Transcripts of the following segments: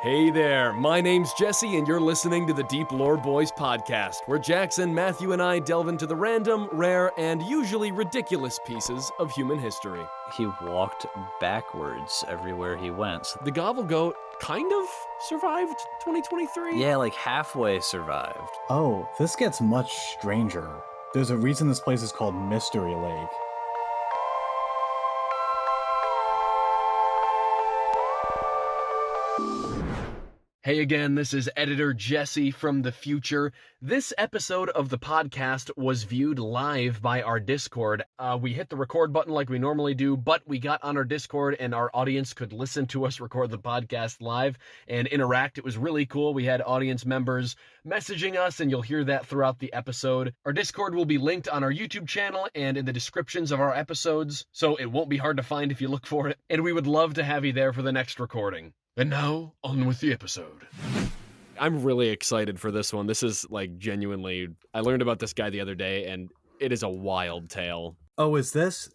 Hey there, my name's Jesse, and you're listening to the Deep Lore Boys podcast, where Jackson, Matthew, and I delve into the random, rare, and usually ridiculous pieces of human history. He walked backwards everywhere he went. The Gavle Goat kind of survived 2023? Yeah, like halfway survived. Oh, this gets much stranger. There's a reason this place is called Mystery Lake. Hey again, this is editor Jesse from the future. This episode of the podcast was viewed live by our Discord. We hit the record button like we normally do, but we got on our Discord and our audience could listen to us record the podcast live and interact. It was really cool. We had audience members messaging us, and you'll hear that throughout the episode. Our Discord will be linked on our YouTube channel and in the descriptions of our episodes, so it won't be hard to find if you look for it. And we would love to have you there for the next recording. And now, on with the episode. I'm really excited for this one. This is, like, genuinely... I learned about this guy the other day, and it is a wild tale. Oh, is this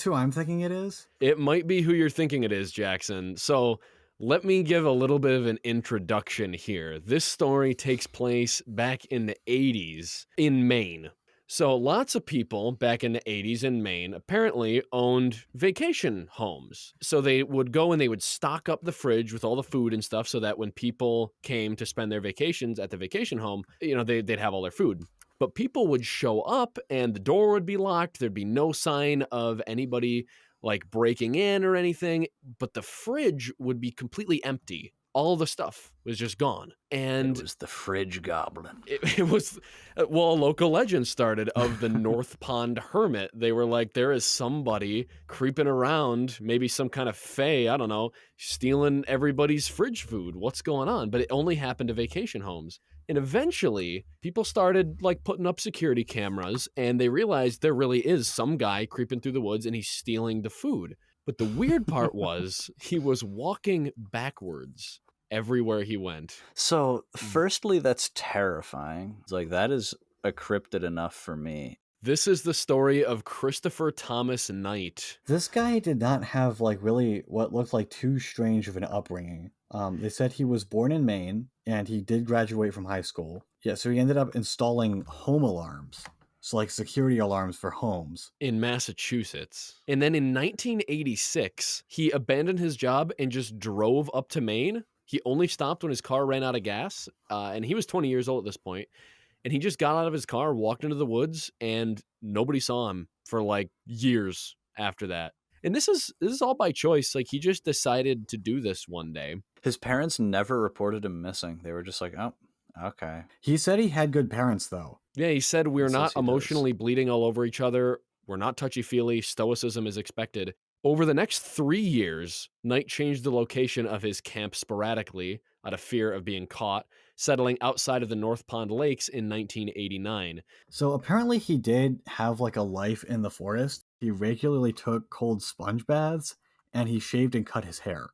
who I'm thinking it is? It might be who you're thinking it is, Jackson. So, let me give a little bit of an introduction here. This story takes place back in the 80s in Maine. So lots of people back in the 80s in Maine apparently owned vacation homes. So they would go and they would stock up the fridge with all the food and stuff so that when people came to spend their vacations at the vacation home, they'd have all their food. But people would show up and the door would be locked. There'd be no sign of anybody like breaking in or anything, but the fridge would be completely empty. All the stuff was just gone. And it was the fridge goblin. It was, well, a local legend started of the North Pond Hermit. They were like, there is somebody creeping around, maybe some kind of fae, I don't know, stealing everybody's fridge food. What's going on? But it only happened to vacation homes. And eventually, people started like putting up security cameras, and they realized there really is some guy creeping through the woods and he's stealing the food. But the weird part was he was walking backwards everywhere he went. So, firstly, that's terrifying. It's like, that is a cryptid enough for me. This is the story of Christopher Thomas Knight. This guy did not have like really what looked like too strange of an upbringing. They said he was born in Maine and he did graduate from high school. Yeah, so he ended up installing home alarms. So like security alarms for homes. In Massachusetts. And then in 1986, he abandoned his job and just drove up to Maine. He only stopped when his car ran out of gas, and he was 20 years old at this point. And he just got out of his car, walked into the woods, and nobody saw him for like years after that. And this is all by choice. Like, he just decided to do this one day. His parents never reported him missing. They were just like, oh, okay. He said he had good parents, though. Yeah, he said, we're not emotionally bleeding all over each other. We're not touchy-feely. Stoicism is expected. Over the next 3 years, Knight changed the location of his camp sporadically out of fear of being caught, settling outside of the North Pond Lakes in 1989. So apparently he did have like a life in the forest. He regularly took cold sponge baths, and he shaved and cut his hair.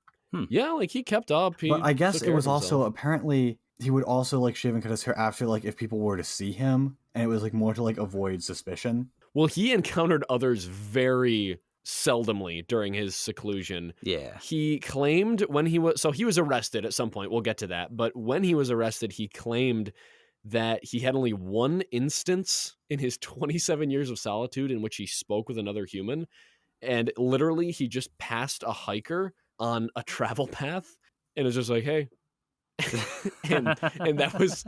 Yeah, like he kept up. But I guess it was also apparently he would also like shave and cut his hair after like if people were to see him, and it was like more to like avoid suspicion. Well, he encountered others very seldomly during his seclusion. Yeah. He claimed when he was arrested at some point, we'll get to that, but when he was arrested, he claimed that he had only one instance in his 27 years of solitude in which he spoke with another human, and literally he just passed a hiker on a travel path and was just like, hey. and that was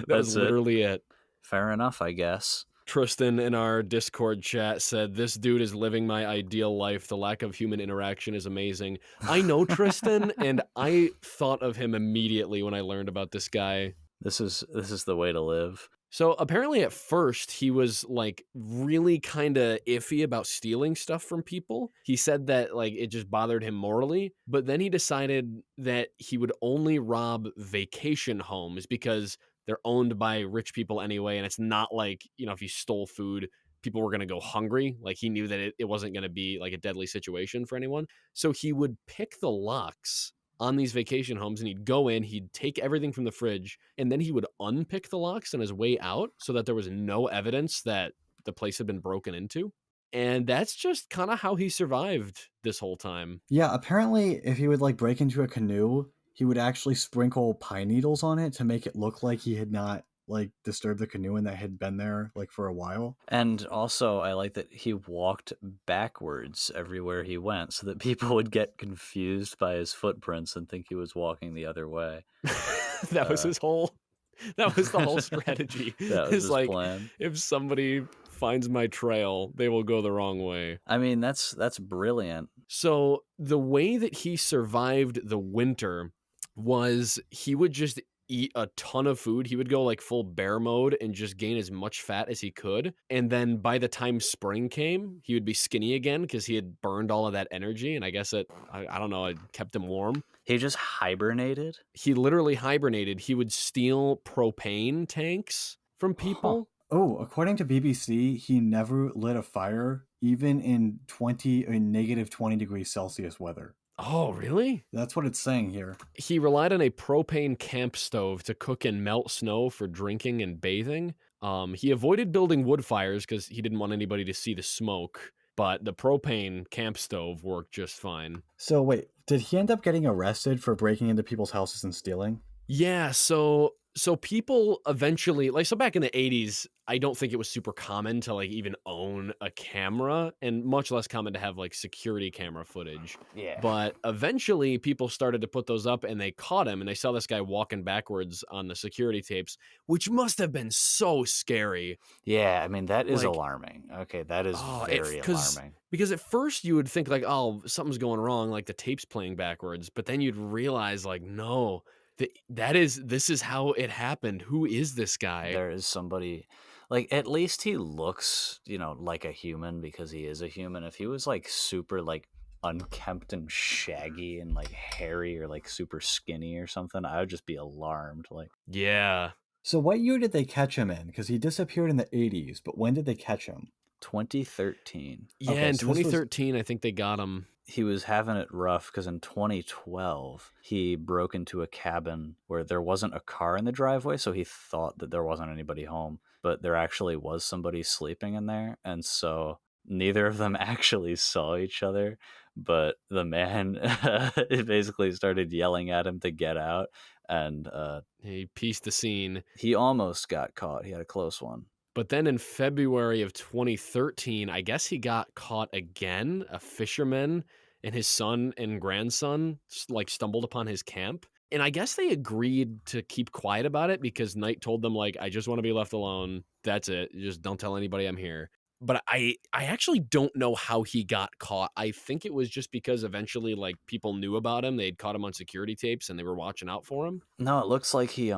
literally it. Fair enough, I guess. Tristan in our Discord chat said, this dude is living my ideal life. The lack of human interaction is amazing. I know Tristan, and I thought of him immediately when I learned about this guy. This is the way to live. So apparently at first he was like really kind of iffy about stealing stuff from people. He said that like it just bothered him morally, but then he decided that he would only rob vacation homes because they're owned by rich people anyway, and it's not like, if you stole food, people were going to go hungry. Like, he knew that it wasn't going to be like a deadly situation for anyone. So he would pick the locks on these vacation homes, and he'd go in, he'd take everything from the fridge, and then he would unpick the locks on his way out so that there was no evidence that the place had been broken into. And that's just kind of how he survived this whole time. Yeah, apparently if he would like break into a canoe, he would actually sprinkle pine needles on it to make it look like he had not like disturbed the canoe and that had been there like for a while. And also, I like that he walked backwards everywhere he went so that people would get confused by his footprints and think he was walking the other way. That was his whole. That was the whole strategy. That was It's his like, plan. if somebody finds my trail, they will go the wrong way. I mean, that's brilliant. So the way that he survived the winter was he would just eat a ton of food. He would go like full bear mode and just gain as much fat as he could. And then by the time spring came, he would be skinny again because he had burned all of that energy. And I guess I don't know, it kept him warm. He just hibernated? He literally hibernated. He would steal propane tanks from people. Oh, according to BBC, he never lit a fire even in negative 20 degrees Celsius weather. Oh, really? That's what it's saying here. He relied on a propane camp stove to cook and melt snow for drinking and bathing. He avoided building wood fires because he didn't want anybody to see the smoke, but the propane camp stove worked just fine. So wait, did he end up getting arrested for breaking into people's houses and stealing? Yeah, so people eventually, like, so back in the 80s, I don't think it was super common to like even own a camera, and much less common to have like security camera footage. Yeah. But eventually people started to put those up and they caught him and they saw this guy walking backwards on the security tapes, which must have been so scary. Yeah, I mean, that is Like, alarming. Okay, that is very alarming. Because at first you would think like, oh, something's going wrong, like the tape's playing backwards, but then you'd realize like, no, this is how it happened. Who is this guy? There is somebody, like, at least he looks, like a human because he is a human. If he was like super like unkempt and shaggy and like hairy or like super skinny or something, I would just be alarmed. Like, Yeah. So what year did they catch him in? Because he disappeared in the 80s, but when did they catch him? 2013. Yeah, Okay, in so this was- 2013, I think they got him. He was having it rough because in 2012 he broke into a cabin where there wasn't a car in the driveway, so he thought that there wasn't anybody home, but there actually was somebody sleeping in there, and so neither of them actually saw each other, but the man basically started yelling at him to get out, and He pieced the scene. he almost got caught. He had a close one. But then in February of 2013, I guess he got caught again. A fisherman and his son and grandson like stumbled upon his camp. And I guess they agreed to keep quiet about it because Knight told them, like, I just want to be left alone. That's it. Just don't tell anybody I'm here. But I actually don't know how he got caught. I think it was just because eventually, like, people knew about him. They'd caught him on security tapes and they were watching out for him. No, it looks like he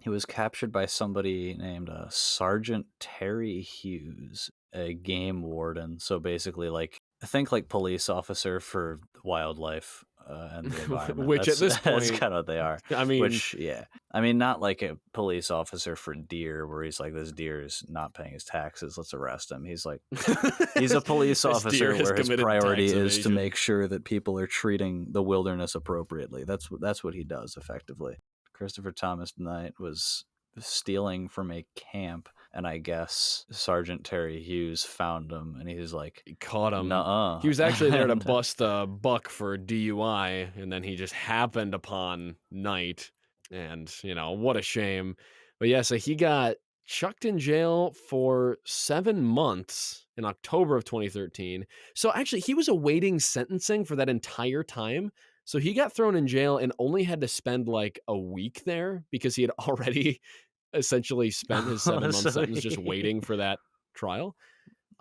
was captured by somebody named Sergeant Terry Hughes, a game warden. So basically, like, I think like police officer for wildlife and the environment. Which at this that's point- kind of what they are. I mean, Which, yeah, I mean, not like a police officer for deer, where he's like, this deer is not paying his taxes, let's arrest him. He's like, he's a police This officer deer has where his committed priority tax is to evasion. make sure that people are treating the wilderness appropriately. That's what he does effectively. Christopher Thomas Knight was stealing from a camp, and I guess Sergeant Terry Hughes found him, and he's like, he caught him. nuh-uh. He was actually there to And, bust a buck for DUI, and then he just happened upon Knight. And, what a shame. But yeah, so he got chucked in jail for 7 months in October of 2013. So actually, he was awaiting sentencing for that entire time. So he got thrown in jail and only had to spend like a week there because he had already essentially spent his 7-month So sentence just waiting for that trial.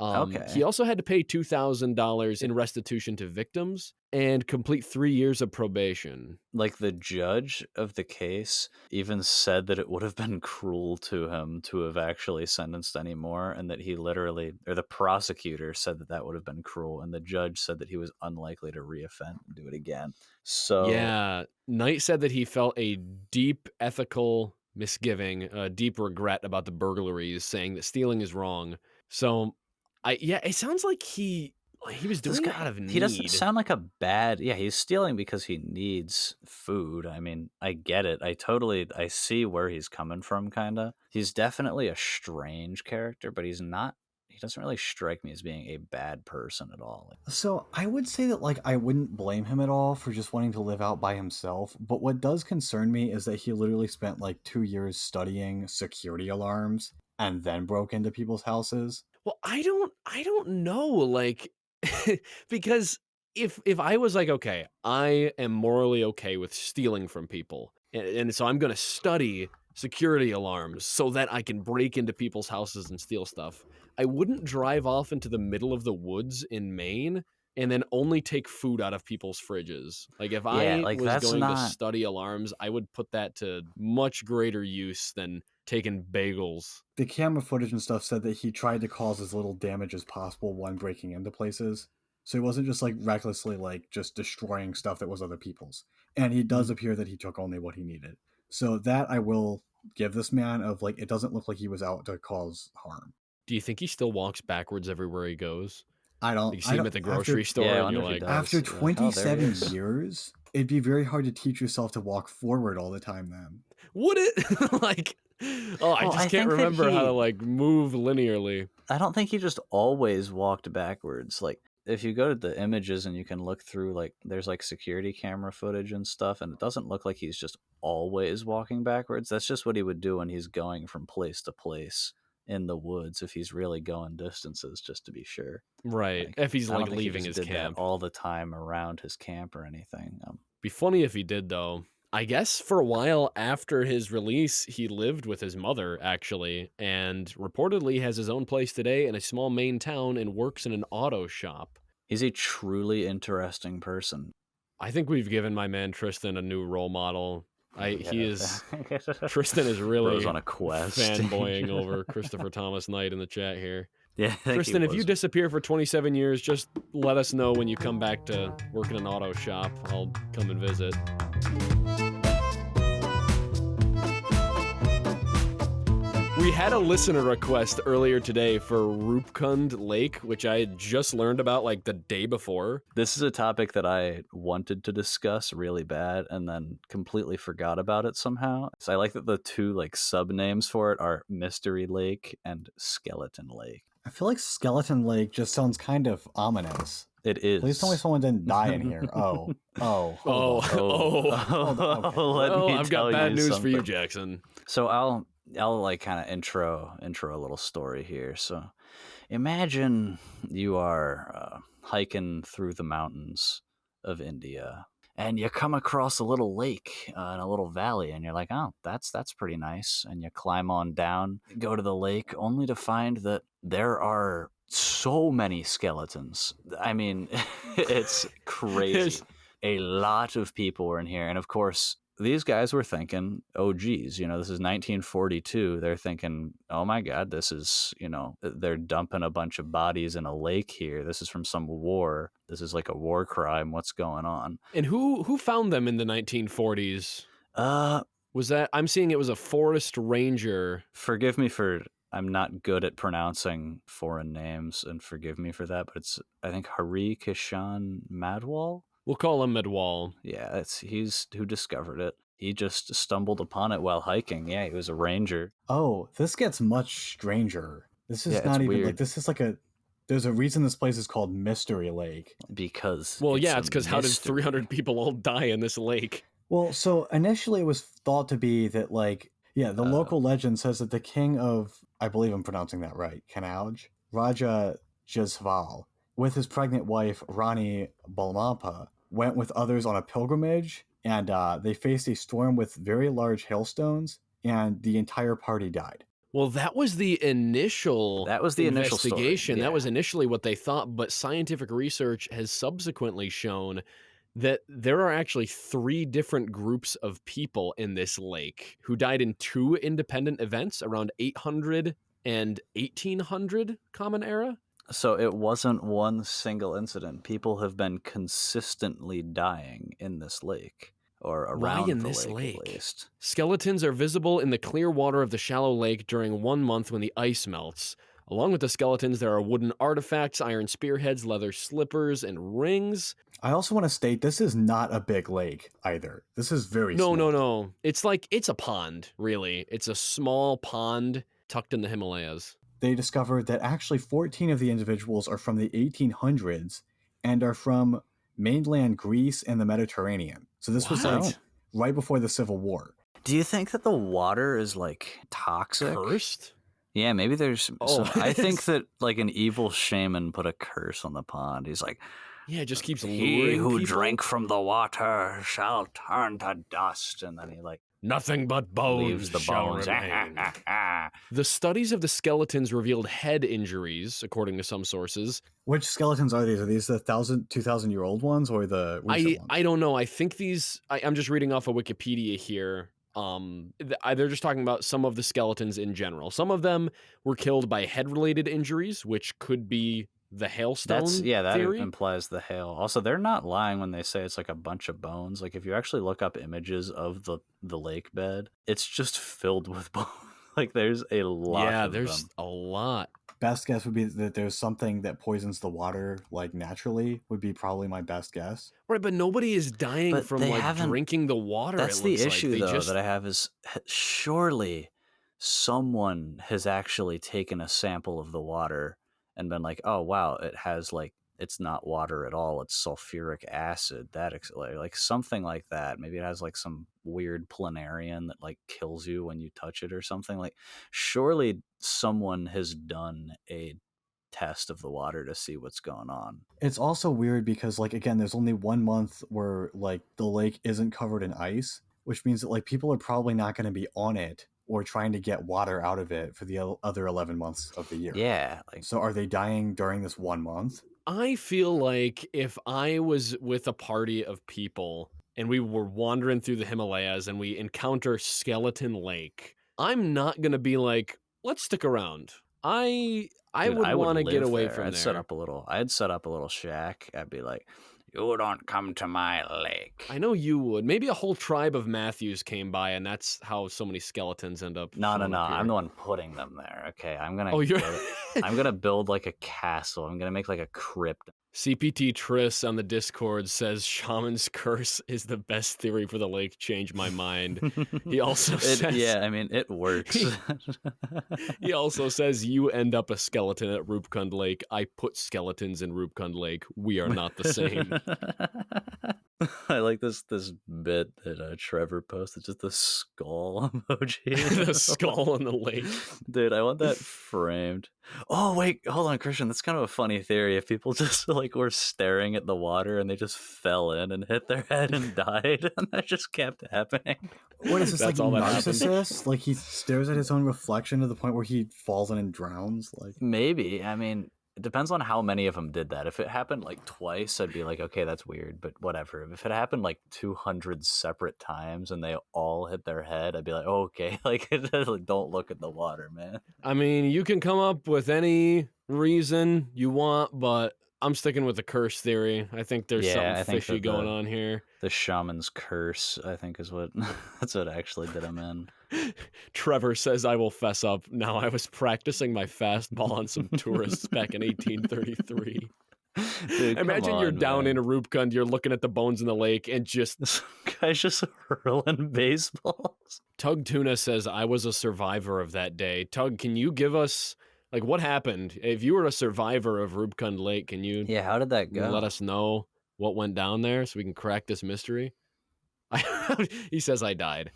Okay. He also had to pay $2,000 in restitution to victims and complete 3 years of probation. Like, the judge of the case even said that it would have been cruel to him to have actually sentenced any more, and that he literally, or the prosecutor said that would have been cruel, and the judge said that he was unlikely to reoffend and do it again. So Yeah, Knight said that he felt a deep ethical misgiving, a deep regret about the burglaries, saying that stealing is wrong. So, it sounds like he was this doing it guy, out of need. he doesn't sound like a bad, he's stealing because he needs food. I mean, I get it. I see where he's coming from, kind of. He's definitely a strange character, but he's not he doesn't really strike me as being a bad person at all. So I would say that like I wouldn't blame him at all for just wanting to live out by himself. But what does concern me is that he literally spent like 2 years studying security alarms and then broke into people's houses. Well, I don't know, like, because if I was like, okay, I am morally okay with stealing from people, and so I'm gonna study security alarms so that I can break into people's houses and steal stuff, I wouldn't drive off into the middle of the woods in Maine and then only take food out of people's fridges. Like, if Yeah, I like, was that's going to not- study alarms, I would put that to much greater use than taking bagels. The camera footage and stuff said that he tried to cause as little damage as possible when breaking into places. So he wasn't just like recklessly like just destroying stuff that was other people's. And he does appear that he took only what he needed. So that I will give this man of like, it doesn't look like he was out to cause harm. Do you think he still walks backwards everywhere he goes? I don't. You see him at the grocery store, Yeah, I and wonder you're if he like, does. After You're like, oh, there he 27 is. years, it'd be very hard to teach yourself to walk forward all the time then. would it? Like, oh, I Well, just I can't think that remember how to he- like move linearly. I don't think he just always walked backwards. Like, if you go to the images and you can look through, like, there's like security camera footage and stuff, and it doesn't look like he's just always walking backwards. That's just what he would do when he's going from place to place in the woods, if he's really going distances, just to be sure. Right. Like, If he's I don't like think he leaving just his did camp. that all the time around his camp or anything. Be funny if he did, though. I guess for a while after his release, he lived with his mother, actually, and reportedly has his own place today in a small Maine town and works in an auto shop. He's a truly interesting person. I think we've given my man Tristan a new role model. He is Tristan is Bro's really on a quest. fanboying over Christopher Thomas Knight in the chat here. Yeah, I think Tristan, he if you was. disappear for 27 years, just let us know when you come back to work in an auto shop. I'll come and visit. We had a listener request earlier today for Roopkund Lake, which I had just learned about like the day before. This is a topic that I wanted to discuss really bad and then completely forgot about it somehow. So I like that the two like sub names for it are Mystery Lake and Skeleton Lake. I feel like Skeleton Lake just sounds kind of ominous. It is. Please tell me someone didn't die in here. Oh. Oh, Hold on, okay. Let well, me I've tell got bad you news for you, something. Jackson. So I'll like kind of intro a little story here. So imagine you are hiking through the mountains of India, and you come across a little lake in a little valley, and you're like, oh, that's pretty nice. And you climb on down, go to the lake, only to find that there are so many skeletons. I mean, it's crazy. A lot of people were in here, and of course, these guys were thinking, oh, geez, this is 1942. They're thinking, oh, my God, this is, they're dumping a bunch of bodies in a lake here. This is from some war. This is like a war crime. What's going on? And who found them in the 1940s? Was that, I'm seeing it was a forest ranger. Forgive me for, I'm not good at pronouncing foreign names, and forgive me for that, but it's, I think, Hari Kishan Madwal? We'll call him Medwall. Yeah, he's who discovered it. He just stumbled upon it while hiking. Yeah, he was a ranger. Oh, this gets much stranger. This is Yeah, not it's even weird. like this is like there's a reason this place is called Mystery Lake. Because Well, it's a because how did mystery. 300 people all die in this lake? Well, so initially it was thought to be that the local legend says that the king of, I believe I'm pronouncing that right, Kanauj, Raja Jasval, with his pregnant wife Rani Balmapa, went with others on a pilgrimage, and they faced a storm with very large hailstones, and the entire party died. Well, that was the initial initial story, investigation. yeah. That was initially what they thought, but scientific research has subsequently shown that there are actually 3 different groups of people in this lake who died in 2 independent events around 800 and 1800 Common Era. So it wasn't one single incident. People have been consistently dying in this lake, or around Why in the this lake, lake? at least. Skeletons are visible in the clear water of the shallow lake during 1 month when the ice melts. Along with the skeletons, there are wooden artifacts, iron spearheads, leather slippers, and rings. I also want to state this is not a big lake either. This is very small. No. It's a pond, really. It's a small pond tucked in the Himalayas. they discovered that actually 14 of the individuals are from the 1800s and are from mainland Greece and the Mediterranean. So this was like right before the Civil War. Do you think that the water is like toxic? Cursed? Yeah, maybe there's. Oh, I think that like an evil shaman put a curse on the pond. He's like, yeah, it just keeps luring he who people. drank from the water shall turn to dust, and then he like Nothing but bones leaves the shall bones. remain. The studies of the skeletons revealed head injuries, according to some sources. Which skeletons are these? Are these the 2,000-year-old ones or the recent ones? I don't know. I think these. I'm just reading off of Wikipedia here. They're just talking about some of the skeletons in general. Some of them were killed by head-related injuries, which could be the hailstone that theory. implies the hail. Also, they're not lying when they say it's like a bunch of bones. Like if you actually look up images of the lake bed, it's just filled with bones. Like there's a lot. Yeah, of there's them. a lot. Best guess would be that there's something that poisons the water like naturally would be probably my best guess. Right, but nobody is dying But from they like haven't- drinking the water. That's it the looks issue like. though that I have is surely someone has actually taken a sample of the water and been like, oh wow, it has like, it's not water at all, it's sulfuric acid, like something like that. Maybe it has like some weird planarian that like kills you when you touch it or something. Like surely someone has done a test of the water to see what's going on. It's also weird because like again there's only 1 month where like the lake isn't covered in ice, which means that like people are probably not going to be on it or trying to get water out of it for the other 11 months of the year. Yeah, like So are they dying during this 1 month? I feel like if I was with a party of people and we were wandering through the Himalayas and we encounter Skeleton Lake, I'm not going to be like, let's stick around. I dude, would want to get live away there. from I'd there. I'd set up a little shack. I'd be like, you don't come to my lake. I know you would. Maybe a whole tribe of Matthews came by, and that's how so many skeletons end up. No. showing up here. I'm the one putting them there. Okay, I'm gonna. Oh, you're. I'm gonna build like a castle. I'm gonna make like a crypt. CPT Triss on the Discord says Shaman's Curse is the best theory for the lake. Changed my mind. He also says, yeah, I mean it works. He also says you end up a skeleton at Roopkund Lake. I put skeletons in Roopkund Lake. We are not the same. I like this bit that Trevor posted, just the skull emoji. The skull in the lake. Dude, I want that framed. Oh wait, hold on, Christian. That's kind of a funny theory. If people just like were staring at the water and they just fell in and hit their head and died, and that just kept happening. What is this, That's like all that happened. narcissist? Like he stares at his own reflection to the point where he falls in and drowns? Like Maybe. I mean, it depends on how many of them did that. If it happened like twice, I'd be like, okay, that's weird, but whatever. If it happened like 200 separate times and they all hit their head, I'd be like, oh, okay, like don't look at the water, man. I mean, you can come up with any reason you want, but I'm sticking with the curse theory. I think there's something fishy going on here. The shaman's curse, I think, is what that's what actually did him in. Trevor says, I will fess up. Now, I was practicing my fastball on some tourists back in 1833. Dude, Imagine you're down in a Roopkund, you're looking at the bones in the lake, and just... This guy's just hurling baseballs. Tug Tuna says, I was a survivor of that day. Tug, can you give us... Like, what happened? If you were a survivor of Roopkund Lake, can you how did that go? let us know what went down there so we can crack this mystery? He says I died.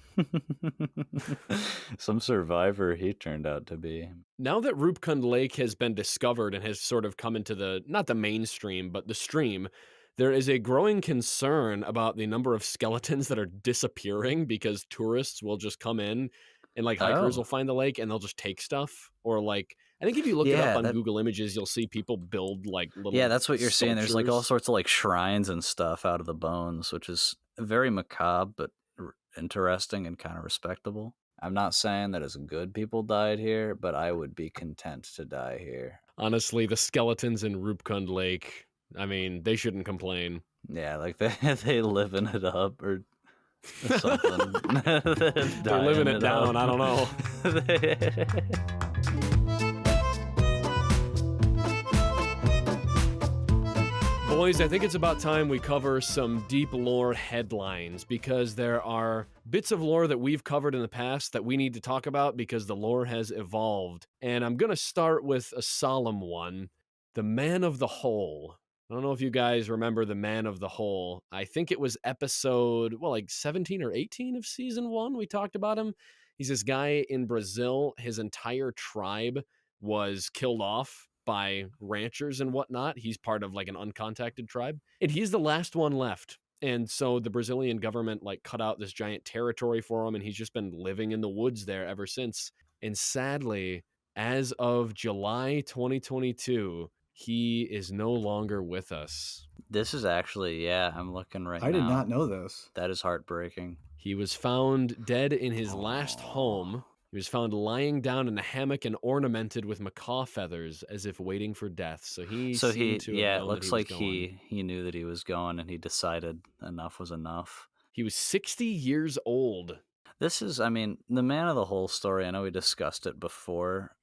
Some survivor he turned out to be. Now that Roopkund Lake has been discovered and has sort of come into not the mainstream, but the stream, there is a growing concern about the number of skeletons that are disappearing because tourists will just come in and like hikers will find the lake and they'll just take stuff. Or like, I think if you look it up on Google Images, you'll see people build like little that's what you're seeing. There's like all sculptures. sorts of like shrines and stuff out of the bones, which is very macabre, but interesting and kind of respectable. I'm not saying that as good people died here, but I would be content to die here. Honestly, the skeletons in Roopkund Lake, I mean, they shouldn't complain. Yeah, like they living it up or something. They're living it down. I don't know. Boys, I think it's about time we cover some deep lore headlines, because there are bits of lore that we've covered in the past that we need to talk about because the lore has evolved. And I'm going to start with a solemn one, the Man of the Hole. I don't know if you guys remember the Man of the Hole. I think it was episode, 17 or 18 of season 1. We talked about him. He's this guy in Brazil. His entire tribe was killed off by ranchers and whatnot. He's part of like an uncontacted tribe, and he's the last one left. And so the Brazilian government like cut out this giant territory for him, and he's just been living in the woods there ever since. And sadly, as of July 2022, he is no longer with us. This is actually, I'm looking right now. I did not know this. That is heartbreaking. He was found dead in his last home. He was found lying down in a hammock and ornamented with macaw feathers as if waiting for death. So he it looks like he knew that he was going, and he decided enough was enough. He was 60 years old. This is, the Man of the Hole story, I know we discussed it before,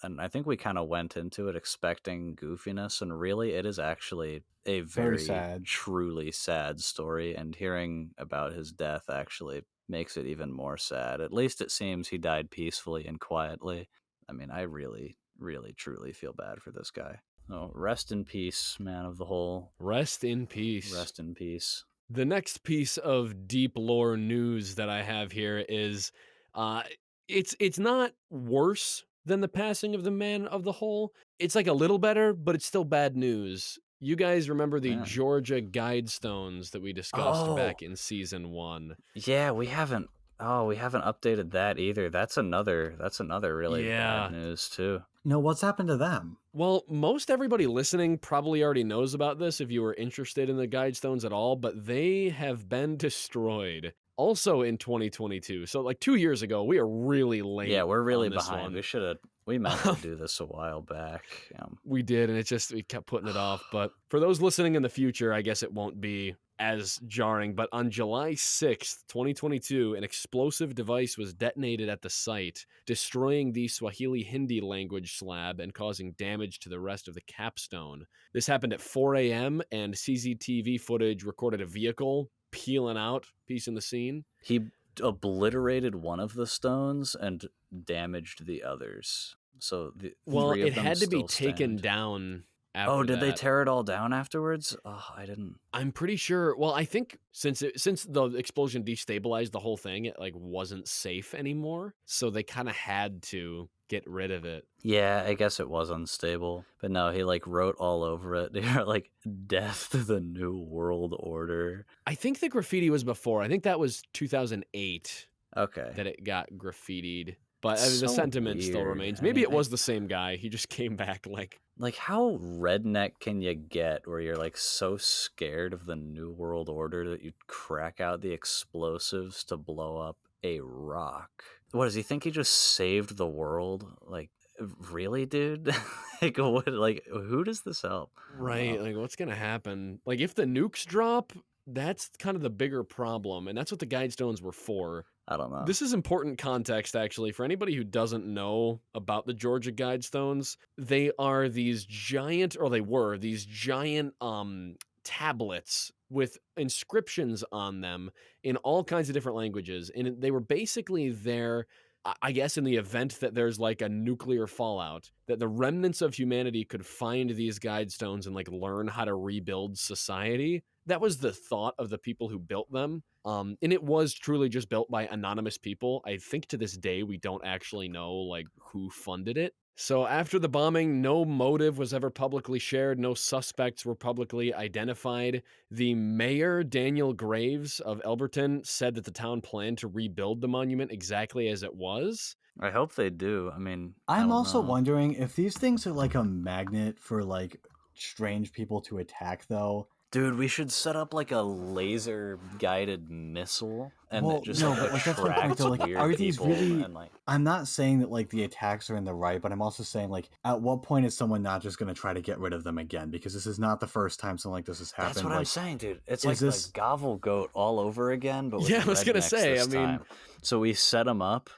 and I think we kind of went into it expecting goofiness, and really it is actually a very sad, truly sad story, and hearing about his death actually makes it even more sad. At least it seems he died peacefully and quietly. I really, really, truly feel bad for this guy. Oh, rest in peace, Man of the Hole. Rest in peace. Rest in peace. The next piece of deep lore news that I have here is it's not worse than the passing of the Man of the Hole. It's like a little better, but it's still bad news. You guys remember the Georgia Guidestones that we discussed back in season 1? Yeah, we haven't updated that either. That's another really bad news too. No, what's happened to them? Well, most everybody listening probably already knows about this if you were interested in the Guidestones at all, but they have been destroyed. Also in 2022. So like 2 years ago, we are really late. Yeah, we're really behind. One. We meant to do this a while back. We did, and we kept putting it off. But for those listening in the future, I guess it won't be as jarring. But on July 6th, 2022, an explosive device was detonated at the site, destroying the Swahili Hindi language slab and causing damage to the rest of the capstone. This happened at 4 a.m., and CCTV footage recorded a vehicle peeling out, piecing the scene. He obliterated one of the stones and damaged the others. So it had to be taken down after did they tear it all down afterwards? Oh, I didn't. I'm pretty sure. Well, I think since the explosion destabilized the whole thing, it like wasn't safe anymore. So they kind of had to get rid of it. Yeah, I guess it was unstable. But no, he like wrote all over it. They were like, "Death to the New World Order." I think the graffiti was before. I think that was 2008. Okay. That it got graffitied. But the sentiment still remains. Maybe it was the same guy. He just came back like how redneck can you get where you're like so scared of the New World Order that you crack out the explosives to blow up a rock? What does he think he just saved the world? Like, really, dude? Who does this help? Right. Like, what's gonna happen? Like, if the nukes drop, that's kind of the bigger problem, and that's what the Guidestones were for. I don't know. This is important context, actually, for anybody who doesn't know about the Georgia Guidestones. They are these giant, or they were these giant tablets with inscriptions on them in all kinds of different languages. And they were basically there, I guess, in the event that there's like a nuclear fallout, that the remnants of humanity could find these Guidestones and like learn how to rebuild society. That was the thought of the people who built them. And it was truly just built by anonymous people. I think to this day, we don't actually know like who funded it. So after the bombing, no motive was ever publicly shared. No suspects were publicly identified. The mayor, Daniel Graves of Elberton, said that the town planned to rebuild the monument exactly as it was. I hope they do. I'm also wondering if these things are like a magnet for like strange people to attack, though. Dude, we should set up like a laser-guided missile and that's my point, though. Like, are these really? I'm not saying that like the attacks are in the right, but I'm also saying like, at what point is someone not just going to try to get rid of them again? Because this is not the first time something like this has happened. That's what I'm saying, dude. It's like Gavle Goat all over again, but with I was gonna say. time. So we set them up.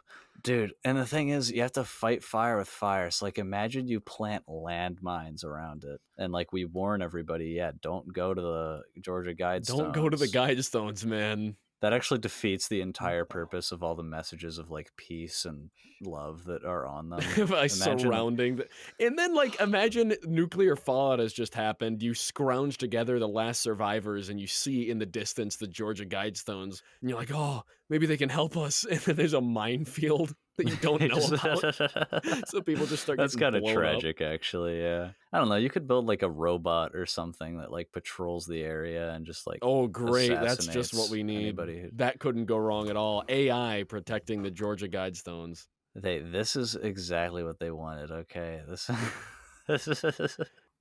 Dude, and the thing is, you have to fight fire with fire. So, like, imagine you plant landmines around it. And, like, we warn everybody, yeah, don't go to the Georgia Don't go to the Guidestones. Guidestones, man. That actually defeats the entire purpose of all the messages of, like, peace and love that are on them. By Imagine, surrounding and then, like, imagine nuclear fallout has just happened. You scrounge together the last survivors and you see in the distance the Georgia Guidestones, and you're like, oh, maybe they can help us. And then there's a minefield that you don't know about. So people just start That's getting kind of blown tragic, actually. Yeah, I don't know. You could build like a robot or something that like patrols the area and just like Oh, great. That's just what assassinates we need. anybody who... That couldn't go wrong at all. AI protecting the Georgia Guidestones. This is exactly what they wanted. Okay, this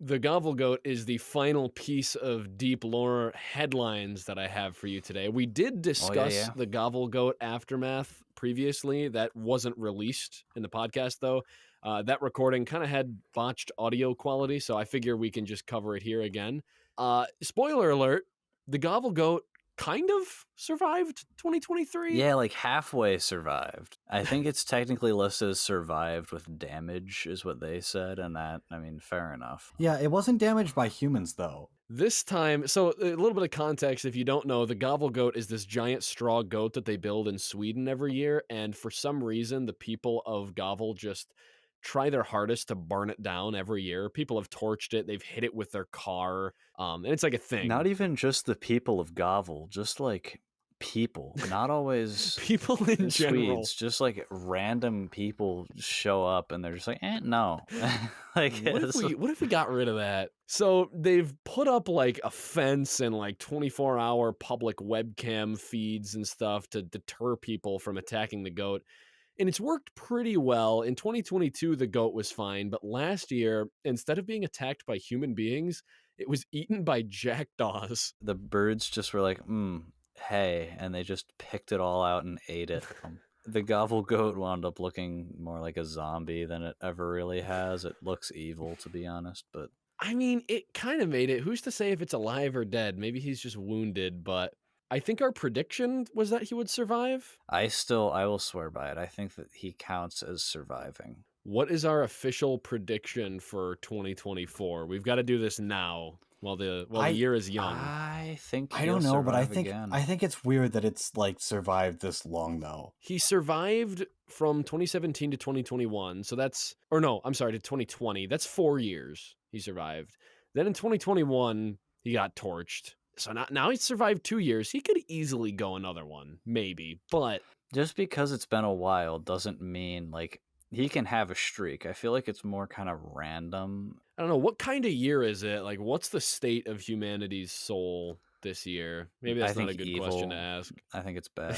The Gavle Goat is the final piece of deep lore headlines that I have for you today. We did discuss the Gavle Goat aftermath previously. That wasn't released in the podcast, though. That recording kind of had botched audio quality, so I figure we can just cover it here again. Spoiler alert, the Gavle Goat kind of survived 2023. Yeah, like halfway survived. I think it's technically listed as survived with damage is what they said, and that, I mean, fair enough. Yeah, it wasn't damaged by humans though. This time, so a little bit of context, if you don't know, the Gavle Goat is this giant straw goat that they build in Sweden every year, and for some reason the people of Gavle just try their hardest to burn it down every year. People have torched it, they've hit it with their car, and it's like a thing. Not even just the people of Gavle, just like people, not always people in general. Swedes, just like random people show up and they're just like, no. Like, what if we got rid of that? So they've put up like a fence and like 24-hour public webcam feeds and stuff to deter people from attacking the goat. And it's worked pretty well. In 2022, the goat was fine. But last year, instead of being attacked by human beings, it was eaten by jackdaws. The birds just were like, hey, and they just picked it all out and ate it. The Gavle Goat wound up looking more like a zombie than it ever really has. It looks evil, to be honest, but... I mean, it kind of made it. Who's to say if it's alive or dead? Maybe he's just wounded, but... I think our prediction was that he would survive. I will swear by it. I think that he counts as surviving. What is our official prediction for 2024? We've got to do this now while the year is young. I don't know, but I think it's weird that it's like survived this long though. He survived from 2017 to 2021. So that's, or no, I'm sorry, to 2020. That's 4 years he survived. Then in 2021, he got torched. So now he's survived 2 years. He could easily go another one, maybe. But just because it's been a while doesn't mean like he can have a streak. I feel like it's more kind of random. I don't know. What kind of year is it? Like, what's the state of humanity's soul this year? Maybe that's not a good question to ask. I think it's bad.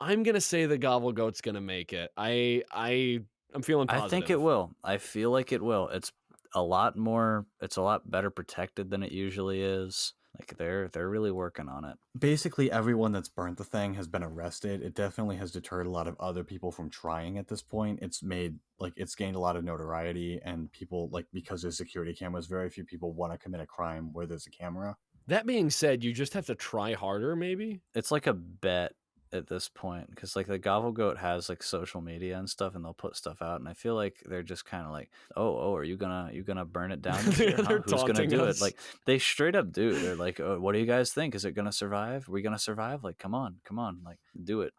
I'm going to say the Gavle Goat's going to make it. I'm feeling positive. I think it will. I feel like it will. It's a lot better protected than it usually is. Like they're really working on it. Basically, everyone that's burnt the thing has been arrested. It definitely has deterred a lot of other people from trying at this point. It's gained a lot of notoriety, and people, like, because there's security cameras, very few people want to commit a crime where there's a camera. That being said, you just have to try harder, maybe? It's like a bet at this point, because like the Gavle Goat has like social media and stuff, and they'll put stuff out, and I feel like they're just kind of like, oh, are you gonna burn it down this year, huh? Who's gonna do it? Like they straight up do. They're like, oh, what do you guys think? Is it gonna survive? Are we gonna survive? Like, come on, like do it.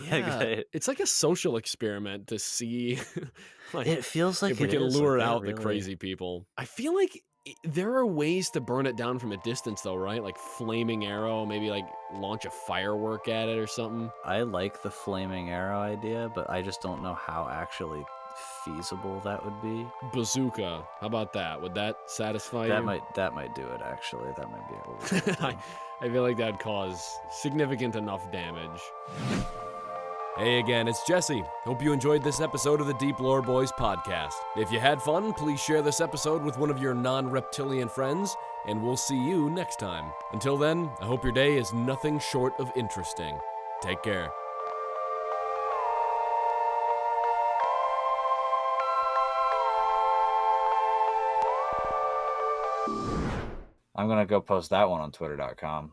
Yeah, it's like a social experiment to see. Like, it feels like if we can lure out the crazy people. I feel like there are ways to burn it down from a distance, though, right? Like flaming arrow, maybe like launch a firework at it or something. I like the flaming arrow idea, but I just don't know how actually feasible that would be. Bazooka, how about that? Would that satisfy you? That might do it, actually. That might be a little I feel like that'd cause significant enough damage. Hey again, it's Jesse. Hope you enjoyed this episode of the Deep Lore Boys podcast. If you had fun, please share this episode with one of your non-reptilian friends, and we'll see you next time. Until then, I hope your day is nothing short of interesting. Take care. I'm gonna go post that one on Twitter.com.